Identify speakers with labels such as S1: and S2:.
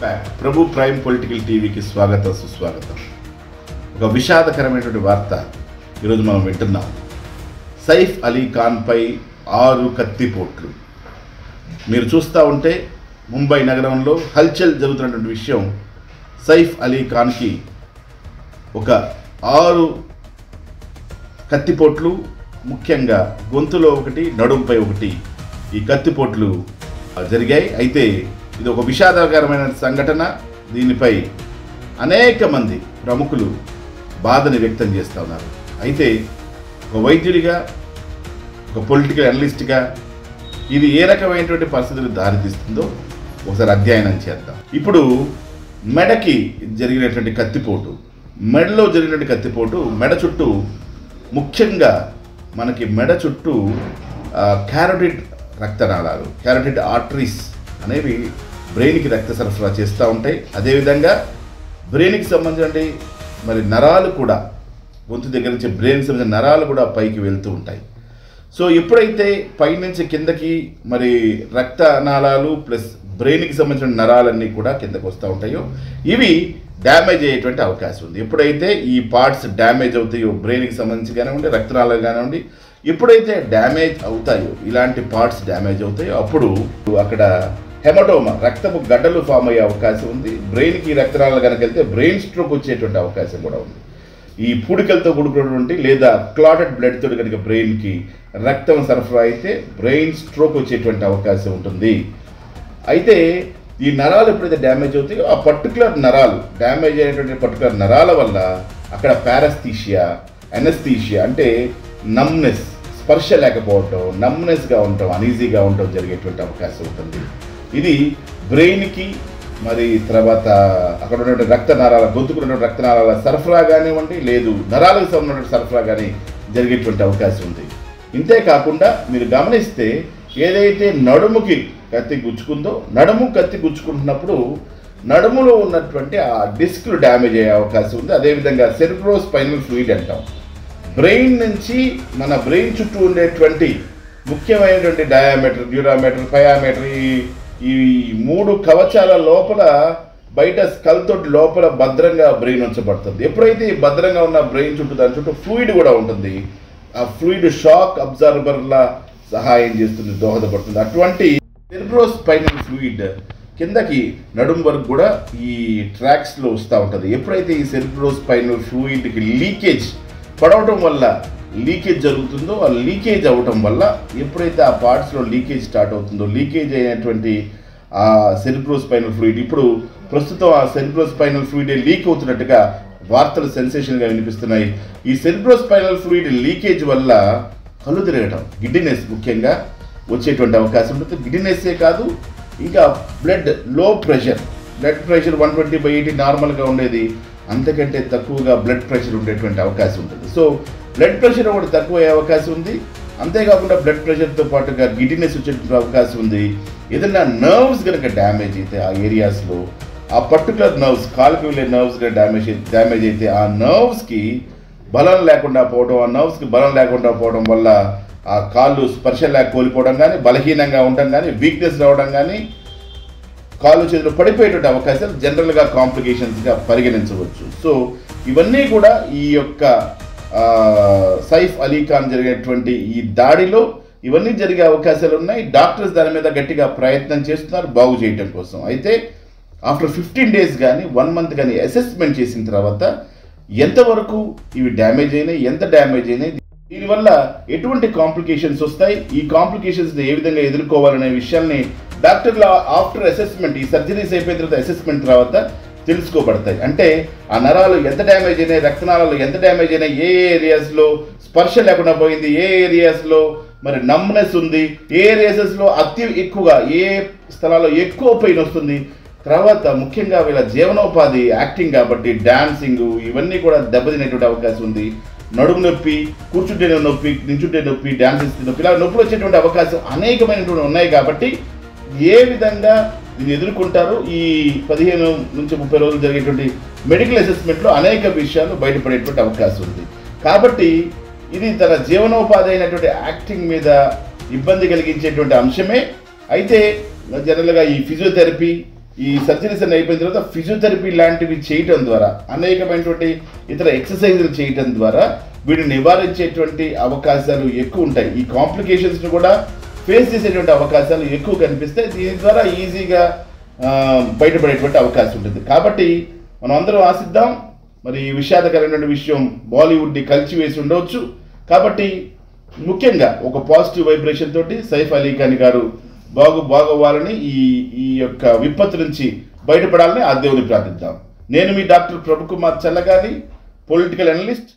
S1: ప్రభు prime political టీవీకి స్వాగతం సుస్వాగతం. ఒక విషాదకరమైనటువంటి వార్త ఈరోజు మనం వింటున్నాం. సైఫ్ అలీ ఖాన్పై 6 కత్తిపోట్లు. మీరు చూస్తూ ఉంటే ముంబై నగరంలో హల్చల్ జరుగుతున్నటువంటి విషయం. సైఫ్ అలీ ఖాన్కి ఒక 6 కత్తిపోట్లు, ముఖ్యంగా గొంతులో ఒకటి, నడుంపై ఒకటి ఈ కత్తిపోట్లు జరిగాయి. అయితే ఇది ఒక విషాదకరమైన సంఘటన. దీనిపై అనేక మంది ప్రముఖులు బాధని వ్యక్తం చేస్తూ ఉన్నారు. అయితే ఒక వైద్యుడిగా, ఒక పొలిటికల్ అనలిస్ట్గా ఇది ఏ రకమైనటువంటి పరిస్థితులకు దారితీస్తుందో ఒకసారి అధ్యయనం చేద్దాం. ఇప్పుడు మెడకి జరిగినటువంటి కత్తిపోటు, మెడలో జరిగినటువంటి కత్తిపోటు, మెడ చుట్టూ, ముఖ్యంగా మనకి మెడ చుట్టూ క్యారోటిడ్ రక్తనాళాలు, క్యారోటిడ్ ఆర్టరీస్ అనేవి బ్రెయిన్కి రక్త సరఫరా చేస్తూ ఉంటాయి. అదేవిధంగా బ్రెయిన్కి సంబంధించిన మరి నరాలు కూడా, గొంతు దగ్గర నుంచి బ్రెయిన్కి సంబంధించిన నరాలు కూడా పైకి వెళ్తూ ఉంటాయి. సో ఎప్పుడైతే పైనుంచి కిందకి మరి రక్తనాళాలు ప్లస్ బ్రెయిన్కి సంబంధించిన నరాలన్నీ కూడా కిందకు వస్తూ ఉంటాయో ఇవి డ్యామేజ్ అయ్యేటువంటి అవకాశం ఉంది. ఎప్పుడైతే ఈ పార్ట్స్ డ్యామేజ్ అవుతాయో, బ్రెయిన్కి సంబంధించి కానివ్వండి, రక్తనాళాలు కానివ్వండి, ఎప్పుడైతే డ్యామేజ్ అవుతాయో, ఇలాంటి పార్ట్స్ డ్యామేజ్ అవుతాయో అప్పుడు అక్కడ హెమటోమా, రక్తపు గడ్డలు ఫామ్ అయ్యే అవకాశం ఉంది. బ్రెయిన్కి రక్తనాళాలు కనుక వెళ్తే బ్రెయిన్ స్ట్రోక్ వచ్చేటువంటి అవకాశం కూడా ఉంది. ఈ పూడికలతో కూడుకున్నటువంటి లేదా క్లాటెడ్ బ్లడ్ తోటి కనుక బ్రెయిన్కి రక్తం సరఫరా అయితే బ్రెయిన్ స్ట్రోక్ వచ్చేటువంటి అవకాశం ఉంటుంది. అయితే ఈ నరాలు ఎప్పుడైతే డ్యామేజ్ అవుతాయో ఆ పర్టికులర్ నరాలు డ్యామేజ్ అయినటువంటి పర్టికులర్ నరాల వల్ల అక్కడ పారాస్థీషియా, అనస్థీషియా అంటే నమ్నెస్, స్పర్శ లేకపోవటం, నమ్నెస్గా ఉండటం, అనీజీగా ఉండటం జరిగేటువంటి అవకాశం ఉంటుంది. ఇది బ్రెయిన్కి మరి తర్వాత అక్కడ ఉన్నటువంటి రక్తనాళాల, గొంతుకున్నటువంటి రక్తనాళాల సరఫరా కానివ్వండి, లేదు నరాలకు సంబంధించిన సరఫరా కానీ జరిగేటువంటి అవకాశం ఉంది. ఇంతే కాకుండా మీరు గమనిస్తే ఏదైతే నడుముకి కత్తి గుచ్చుకుందో, నడుము కత్తి గుచ్చుకుంటున్నప్పుడు నడుములో ఉన్నటువంటి ఆ డిస్క్లు డ్యామేజ్ అయ్యే అవకాశం ఉంది. అదేవిధంగా సెరిబ్రోస్పైనల్ ఫ్లూయిడ్ అంటాం. బ్రెయిన్ నుంచి మన బ్రెయిన్ చుట్టూ ఉండేటువంటి ముఖ్యమైనటువంటి డయామీటర్, డ్యూరామీటర్, పయామీటర్, ఈ 3 కవచాల లోపల బయట స్కల్ తోటి లోపల భద్రంగా బ్రెయిన్ ఉంచబడుతుంది. ఎప్పుడైతే ఈ భద్రంగా ఉన్న బ్రెయిన్ చుట్టూ, దాని చుట్టూ ఫ్లూయిడ్ కూడా ఉంటుంది. ఆ ఫ్లూయిడ్ షాక్ అబ్జర్వర్లా సహాయం చేస్తుంది, దోహదపడుతుంది. అటువంటి సెరిబ్రోస్పైనల్ ఫ్లూయిడ్ కిందకి నడుము వరకు కూడా ఈ ట్రాక్స్లో వస్తూ ఉంటుంది. ఎప్పుడైతే ఈ సెరిబ్రోస్పైనల్ ఫ్లూయిడ్కి లీకేజ్ పడవటం వల్ల లీకేజ్ జరుగుతుందో, ఆ లీకేజ్ అవ్వటం వల్ల ఎప్పుడైతే ఆ పార్ట్స్లో లీకేజ్ స్టార్ట్ అవుతుందో, లీకేజ్ అయినటువంటి ఆ సెరిబ్రోస్పైనల్ ఫ్లూయిడ్, ఇప్పుడు ప్రస్తుతం ఆ సెరిబ్రోస్పైనల్ ఫ్లూయిడ్ లీక్ అవుతున్నట్టుగా వార్తలు సెన్సేషన్గా వినిపిస్తున్నాయి. ఈ సెరిబ్రోస్పైనల్ ఫ్లూయిడ్ లీకేజ్ వల్ల కళ్ళు తిరగటం, గిడ్డినెస్ ముఖ్యంగా వచ్చేటువంటి అవకాశం ఉంటుంది. గిడ్డినెస్సే కాదు, ఇంకా బ్లడ్ ప్రెషర్ 120/80 నార్మల్గా ఉండేది, అంతకంటే తక్కువగా బ్లడ్ ప్రెషర్ ఉండేటువంటి అవకాశం ఉంటుంది. సో బ్లడ్ ప్రెషర్ ఒకటి తక్కువ అయ్యే అవకాశం ఉంది. అంతేకాకుండా బ్లడ్ ప్రెషర్తో పాటుగా గిడ్డినెస్ వచ్చేటువంటి అవకాశం ఉంది. ఏదైనా నర్వ్స్ కనుక డ్యామేజ్ అయితే ఆ ఏరియాస్లో, ఆ పర్టికులర్ నర్వ్స్, కాలుకి వెళ్ళే నర్వ్స్ డ్యామేజ్ అయితే ఆ నర్వ్స్కి బలం లేకుండా పోవడం, ఆ నర్వ్స్కి బలం లేకుండా పోవడం వల్ల ఆ కాళ్ళు స్పర్శ లేక కోల్పోవడం కానీ, బలహీనంగా ఉండడం కానీ, వీక్నెస్ రావడం కానీ, కాళ్ళు చేతులు పడిపోయేటువంటి అవకాశాలు జనరల్గా కాంప్లికేషన్స్గా పరిగణించవచ్చు. సో ఇవన్నీ కూడా ఈ యొక్క సైఫ్ అలీ ఖాన్ జరిగేటువంటి ఈ దాడిలో ఇవన్నీ జరిగే అవకాశాలు ఉన్నాయి. డాక్టర్స్ దాని మీద గట్టిగా ప్రయత్నం చేస్తున్నారు బాగు చేయడం కోసం. అయితే ఆఫ్టర్ 15 days కానీ 1 month కానీ అసెస్మెంట్ చేసిన తర్వాత ఎంతవరకు ఇవి డ్యామేజ్ అయినాయి, ఎంత డ్యామేజ్ అయినాయి, దీనివల్ల ఎటువంటి కాంప్లికేషన్స్ వస్తాయి, ఈ కాంప్లికేషన్స్ని ఏ విధంగా ఎదుర్కోవాలనే విషయాల్ని డాక్టర్ల ఆఫ్టర్ అసెస్మెంట్, ఈ సర్జరీస్ అయిపోయిన తర్వాత అసెస్మెంట్ తర్వాత తెలుసుకోబడతాయి. అంటే ఆ నరాలు ఎంత డ్యామేజ్ అయినాయి, రక్తనాళాలు ఎంత డ్యామేజ్ అయినాయి, ఏ ఏరియాస్లో స్పర్శ లేకుండా పోయింది, ఏ ఏరియాస్లో మరి నమ్నెస్ ఉంది, ఏ ఏరియాస్లో అతి ఎక్కువగా, ఏ స్థలాల్లో ఎక్కువ పెయిన్ వస్తుంది, తర్వాత ముఖ్యంగా వీళ్ళ జీవనోపాధి యాక్టింగ్ కాబట్టి డాన్సింగ్ ఇవన్నీ కూడా దెబ్బతినేటువంటి అవకాశం ఉంది. నడుము నొప్పి, కూర్చుంటే నొప్పి, నించుంటే నొప్పి, డాన్స్ చేస్తే నొప్పి, ఇలా నొప్పులు వచ్చేటువంటి అవకాశం అనేకమైనటువంటి ఉన్నాయి. కాబట్టి ఏ విధంగా దీన్ని ఎదుర్కొంటారు, ఈ 15 నుంచి 30 రోజులు జరిగేటువంటి మెడికల్ అసెస్మెంట్లో అనేక విషయాలు బయటపడేటువంటి అవకాశం ఉంది. కాబట్టి ఇది తన జీవనోపాధి అయినటువంటి యాక్టింగ్ మీద ఇబ్బంది కలిగించేటువంటి అంశమే. అయితే జనరల్గా ఈ ఫిజియోథెరపీ, ఈ సర్జరీస్ అన్ని అయిపోయిన తర్వాత ఫిజియోథెరపీ లాంటివి చేయటం ద్వారా, అనేకమైనటువంటి ఇతర ఎక్సర్సైజులు చేయటం ద్వారా వీటిని నివారించేటువంటి అవకాశాలు ఎక్కువ ఉంటాయి. ఈ కాంప్లికేషన్స్ని కూడా ఫేస్ చేసేటువంటి అవకాశాలు ఎక్కువ కనిపిస్తాయి. దీని ద్వారా ఈజీగా బయటపడేటువంటి అవకాశం ఉంటుంది. కాబట్టి మనం అందరం ఆశిద్దాం. మరి ఈ విషాదకరమైన విషయం బాలీవుడ్ని కలిసివేసి ఉండవచ్చు. కాబట్టి ముఖ్యంగా ఒక పాజిటివ్ వైబ్రేషన్ తోటి సైఫ్ అలీ ఖాన్ గారు బాగోవాలని, ఈ యొక్క విపత్తు నుంచి బయటపడాలని ఆ దేవుని ప్రార్థిద్దాం. నేను మీ డాక్టర్ ప్రభుకుమార్ చల్లగాలి, పొలిటికల్ అనలిస్ట్.